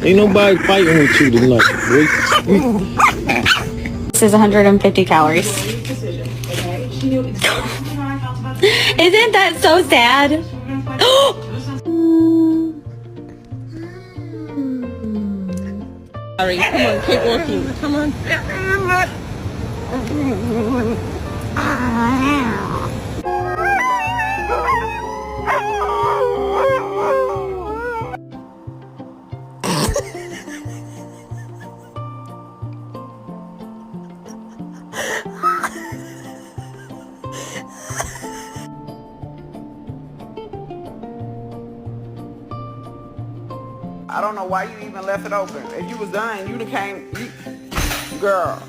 Ain't nobody fighting with you tonight, boy. This is 150 calories. Isn't that so sad? Sorry, come on, keep walking. Come on. I don't know why you even left it open. If you was done, you'd have came, girl.